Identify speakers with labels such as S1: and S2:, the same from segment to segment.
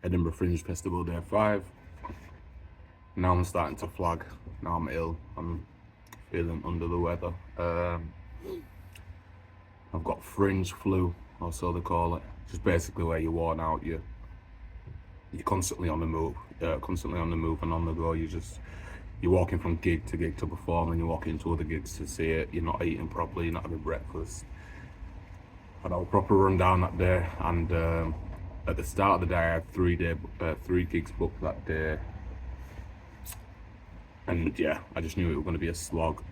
S1: Edinburgh Fringe Festival Day 5. Now I'm starting to flag. Now I'm ill. I'm feeling under the weather. I've got fringe flu, or so they call it. Just basically where you're worn out. You're constantly on the move. Constantly on the move and on the go. You're walking from gig to perform, and you're walking to other gigs to see it. You're not eating properly. You're not having breakfast. I had a proper rundown that day, and at the start of the day, I had 3 gigs booked that day, and yeah, I just knew it was going to be a slog.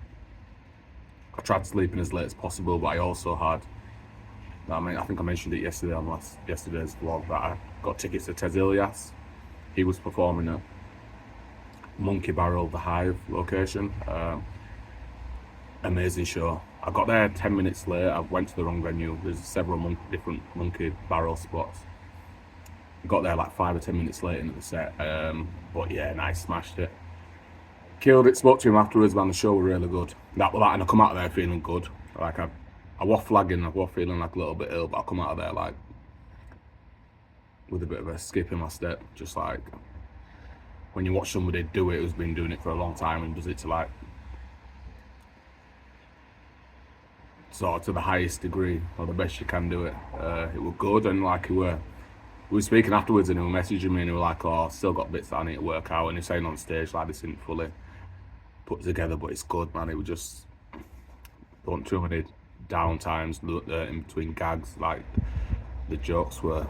S1: I tried sleeping as late as possible, but I also had, I think I mentioned it yesterday on yesterday's vlog, that I got tickets to Tez Ilyas. He was performing at Monkey Barrel, the Hive location. Amazing show. I got there 10 minutes late. I went to the wrong venue. There's several different Monkey Barrel spots. Got there like 5 or 10 minutes late into the set. But yeah, nice, smashed it. Killed it. Spoke to him afterwards, man. The show was really good. That, and I come out of there feeling good. Like I was flagging. I was feeling like a little bit ill, but I come out of there like with a bit of a skip in my step. Just like when you watch somebody do it who's been doing it for a long time and does it to like sort of to the highest degree or the best you can do it. It was good, and like we were speaking afterwards, and he was messaging me, and he was like, "Oh, still got bits that I need to work out." And he's saying on stage like this isn't fully put together, but it's good, man. It was just don't too many down times in between gags. Like the jokes were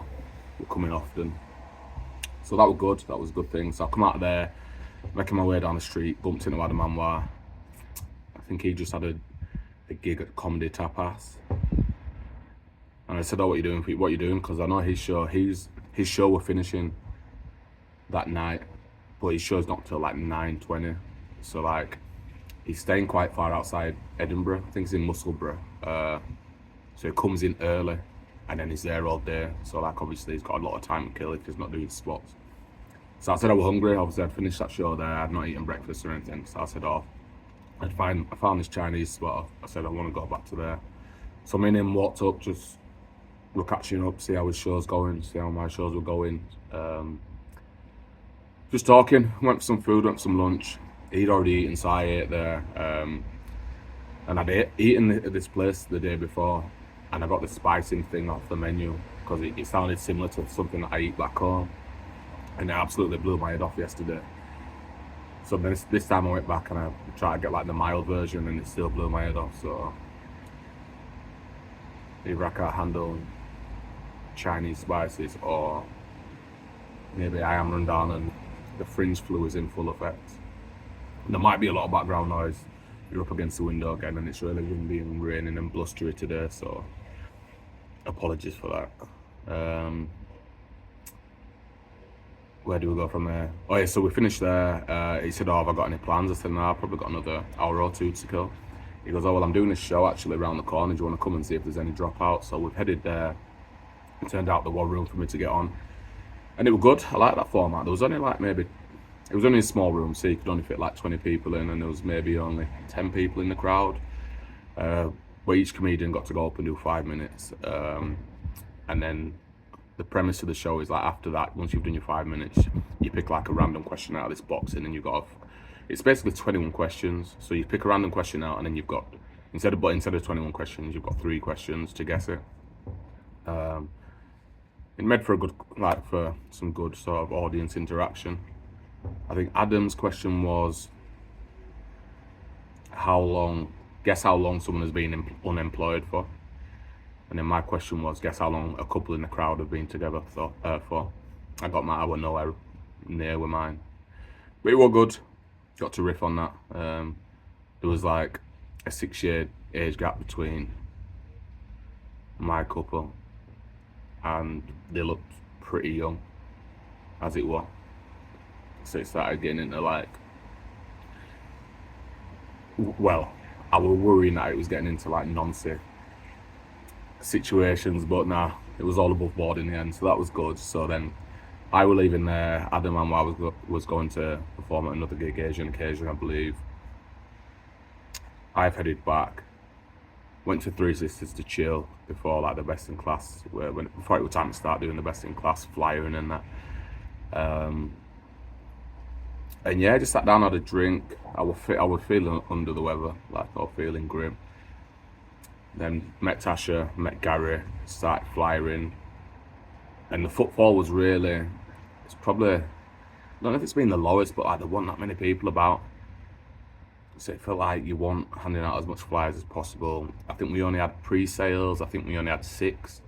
S1: coming often, so that was good. That was a good thing. So I come out of there, making my way down the street, bumped into Adam Anwar. I think he just had a gig at Comedy Tapas, and I said, "Oh, what are you doing? What are you doing?" Because I know his show were finishing that night, but his show's not till like 9:20. So like he's staying quite far outside Edinburgh. I think he's in Musselburgh. So he comes in early, and then he's there all day. So like obviously he's got a lot of time to kill if he's not doing spots. So I said I was hungry. Obviously I'd finished that show there. I'd not eaten breakfast or anything. So I said, "Oh, I found this Chinese spot." I said I want to go back to there. So me and him walked up, just we're catching up, see how his show's going, see how my shows were going. Just talking, went for some food, went for some lunch. He'd already eaten, so I ate there. And I'd eaten at this place the day before, and I got the spicing thing off the menu because it sounded similar to something that I eat back home. And it absolutely blew my head off yesterday. So this time I went back and I tried to get like the mild version, and it still blew my head off. So either I can't handle Chinese spices, or maybe I am run down and the fringe flu is in full effect. There might be a lot of background noise. You're up against the window again, and it's really windy and raining and blustery today, so apologies for that. Where do we go from there? Oh yeah, so we finished there. He said, "Oh, have I got any plans?" I said, "No, I've probably got another hour or two to kill." He goes, "Oh, well, I'm doing this show actually around the corner. Do you want to come and see if there's any dropouts?" So we've headed there. It turned out there was room for me to get on, and it was good. I like that format. There was only like it was only a small room, so you could only fit like 20 people in, and there was maybe only 10 people in the crowd. But each comedian got to go up and do 5 minutes, and then the premise of the show is like after that, once you've done your 5 minutes, you pick like a random question out of this box, and then you've got it's basically 21 questions. So you pick a random question out, and then you've got instead of 21 questions, you've got 3 questions to guess it. It made for for some good sort of audience interaction. I think Adam's question was guess how long someone has been unemployed for. And then my question was, guess how long a couple in the crowd have been together for. I got I went nowhere near with mine. But it was good. Got to riff on that. There was like a 6-year age gap between my couple, and they looked pretty young as it was. So it started getting into like, well, I was worrying that it was getting into like nonsense situations, but nah, it was all above board in the end, so that was good. So then I was leaving there. Adam Anwar was going to perform at another gig, Asian Occasion, I believe. I've headed back, went to Three Sisters to chill before like the Best in Class, before it was time to start doing the Best in Class flyering and that. Um, and yeah, just sat down, had a drink. I was feeling under the weather, like I was feeling grim. Then met Tasha, met Gary, started flying, and the footfall was really. It's probably, I don't know if it's been the lowest, but like there weren't that many people about. So it felt like you want handing out as much flyers as possible. I think we only had pre-sales. I think we only had 6.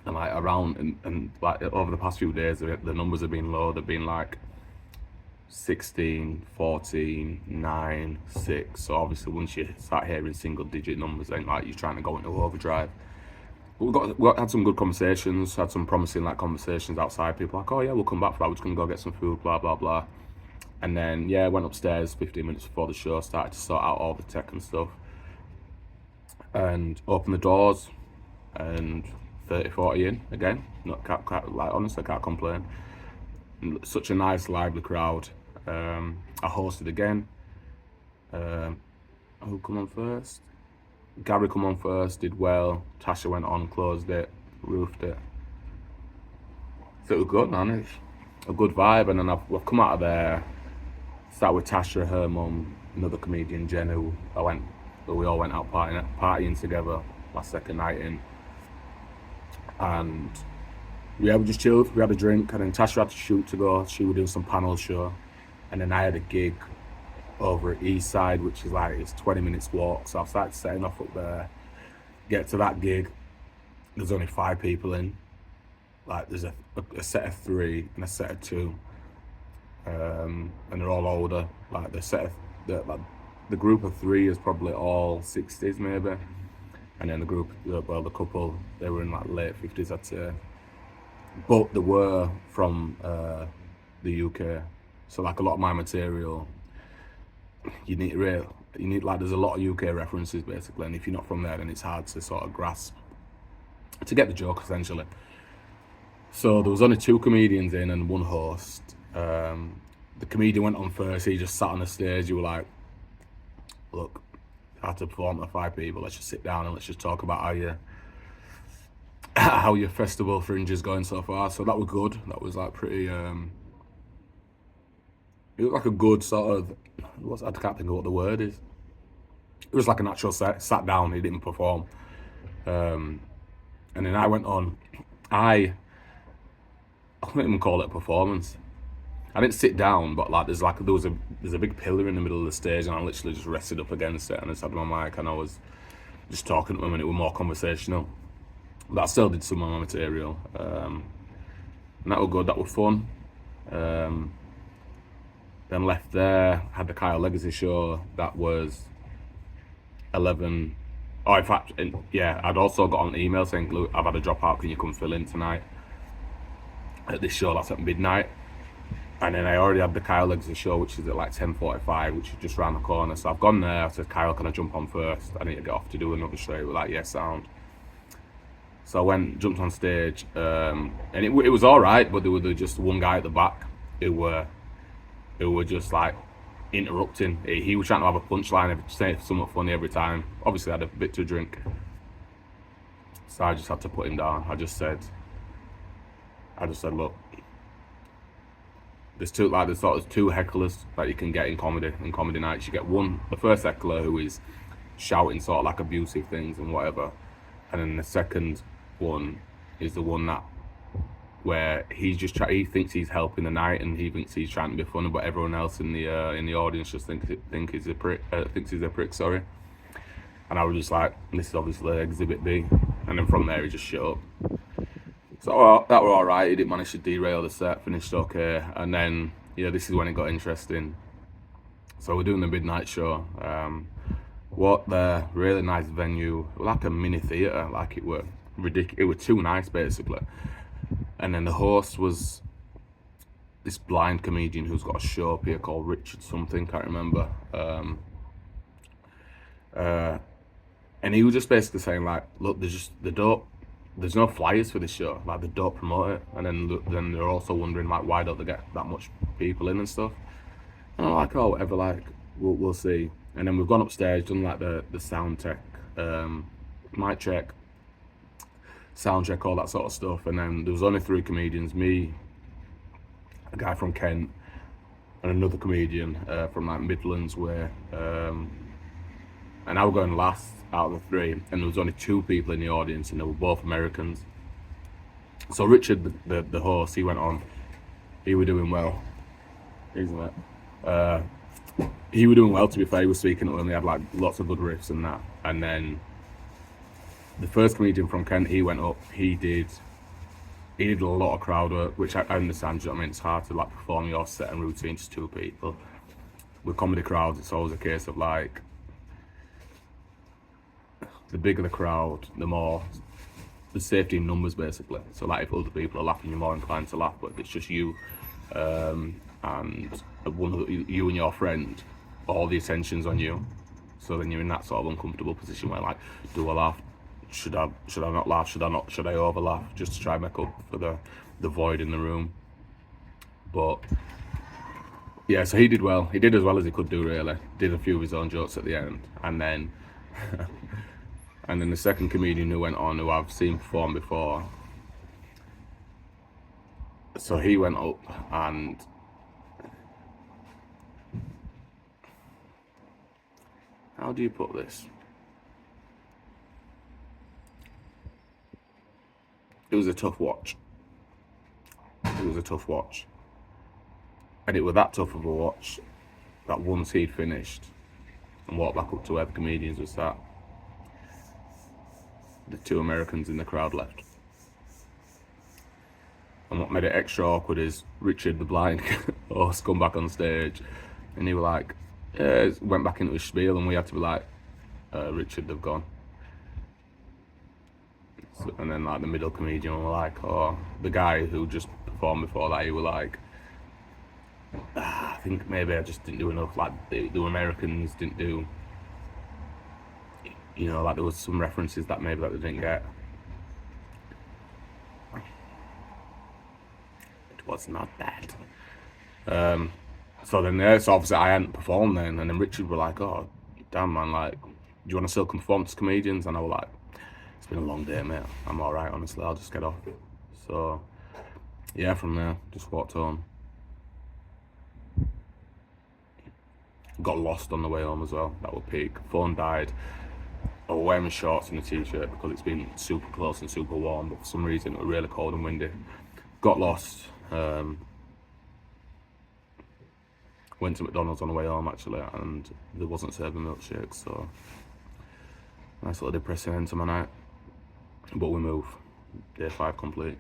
S1: And like around and like over the past few days, the numbers have been low. They've been like 16, 14, 9, 6. So obviously once you start hearing single digit numbers, then like you're trying to go into overdrive. But we had some good conversations, had some promising like conversations outside. People like, oh yeah, we'll come back for that. We're just gonna go get some food, blah blah blah. And then yeah, went upstairs 15 minutes before the show, started to sort out all the tech and stuff, and opened the doors, and 30, 40 in again. Like honestly, I can't complain. Such a nice, lively crowd. I hosted again. Who come on first? Gary come on first, did well. Tasha went on, closed it, roofed it. So it was good, man. It's a good vibe. And then I've come out of there. Started with Tasha, her mum, another comedian, Jen, we all went out partying together last second night in. And yeah, we just chilled. We had a drink, and then Tasha had to shoot to go. She was doing some panel show, and then I had a gig over at East Side, which is like it's 20 minutes walk. So I've started setting off up there. Get to that gig. There's only 5 people in. Like there's a set of 3 and a set of 2, and they're all older. Like the group of 3 is probably all 60s maybe, and then the couple, they were in like late 50s, I'd say. But they were from the UK, so like a lot of my material, you need like there's a lot of UK references basically, and if you're not from there, then it's hard to sort of grasp, to get the joke essentially. So there was only 2 comedians in and 1 host. The comedian went on first. He just sat on the stage. You were like, look, I had to perform to 5 people. Let's just sit down and let's just talk about how your festival Fringe is going so far. So that was good. That was like pretty. It was like a good sort of. I can't think of what the word is. It was like an actual sat down. He didn't perform. And then I went on. I wouldn't even call it a performance. I didn't sit down, but like there's a big pillar in the middle of the stage, and I literally just rested up against it, and I just had my mic, and I was just talking to them, and it was more conversational. But I still did some of my material, and that was good. That was fun. Then left there, had the Kyle Legacy show. That was 11. Oh, in fact, yeah, I'd also got an email saying, "Look, I've had a dropout. Can you come fill in tonight at this show that's at midnight?" And then I already had the Kyle Legacy show, which is at like 10:45, which is just round the corner. So I've gone there. I said, Kyle, can I jump on first? I need to get off to do another show. We're like, yes, sound. So I went, jumped on stage, and it was all right, but there was just one guy at the back who were just like interrupting. He was trying to have a punchline, saying something funny every time. Obviously, I had a bit to drink, so I just had to put him down. I just said, look. There's 2 hecklers that you can get in comedy nights. You get the first heckler who is shouting sort of like abusive things and whatever, and then the second one is the one that where he thinks he's helping the night and he thinks he's trying to be funny, but everyone else in the audience just thinks he's a prick. Sorry. And I was just like, this is obviously Exhibit B, and then from there he just shut up. So that were all right. He didn't manage to derail the set, finished okay. And then, yeah, this is when it got interesting. So we're doing the midnight show. What the really nice venue, like a mini theatre, like it were ridiculous. It was too nice, basically. And then the host was this blind comedian who's got a show up here called Richard something, can't remember. And he was just basically saying like, look, there's no flyers for this show, like they don't promote it, and then they're also wondering like why don't they get that much people in and stuff. And I'm like, oh whatever, like we'll see. And then we've gone upstairs, done like the sound check, mic check, sound check, all that sort of stuff. And then there was only 3 comedians, me, a guy from Kent, and another comedian from like Midlands way. And I was going last out of the three, and there was only two people in the audience, and they were both Americans. So Richard, the host, he went on. He was doing well, isn't it? He was doing well, to be fair. He was speaking up, and he had like lots of good riffs and that. And then the first comedian from Kent, he went up. He did a lot of crowd work, which I understand. You know what I mean? It's hard to like perform your set and routine to two people. With comedy crowds, it's always a case of like, the bigger the crowd, the more the safety in numbers, basically. So like if other people are laughing, you're more inclined to laugh. But if it's just you and you and your friend, all the attention's on you. So then you're in that sort of uncomfortable position where like, do I laugh? Should I not laugh? Should I over laugh? Just to try and make up for the void in the room. But yeah, so he did well. He did as well as he could do, really. Did a few of his own jokes at the end, and then and then the second comedian who went on, who I've seen perform before. So he went up, and how do you put this? It was a tough watch. And it was that tough of a watch that once he'd finished and walked back up to where the comedians were sat, the two Americans in the crowd left. And what made it extra awkward is Richard, the blind host, come back on stage, and he was like, yeah, went back into his spiel, and we had to be like, Richard, they've gone. So, and then like the middle comedian were like, oh, the guy who just performed before that, he was like, I think maybe I just didn't do enough. Like the Americans didn't do, you know, like there was some references that maybe that they didn't get. It was not that. So then, so obviously I hadn't performed then, and then Richard were like, oh, damn man, like, do you want to still perform to comedians? And I was like, it's been a long day, mate. I'm all right, honestly. I'll just get off. So yeah, from there, just walked home. Got lost on the way home as well. That was peak. Phone died. I was wearing shorts and a t-shirt because it's been super close and super warm, but for some reason it was really cold and windy. Got lost. Went to McDonald's on the way home actually, and they wasn't serving milkshakes, so nice little depressing end to my night. But we move. Day 5 complete.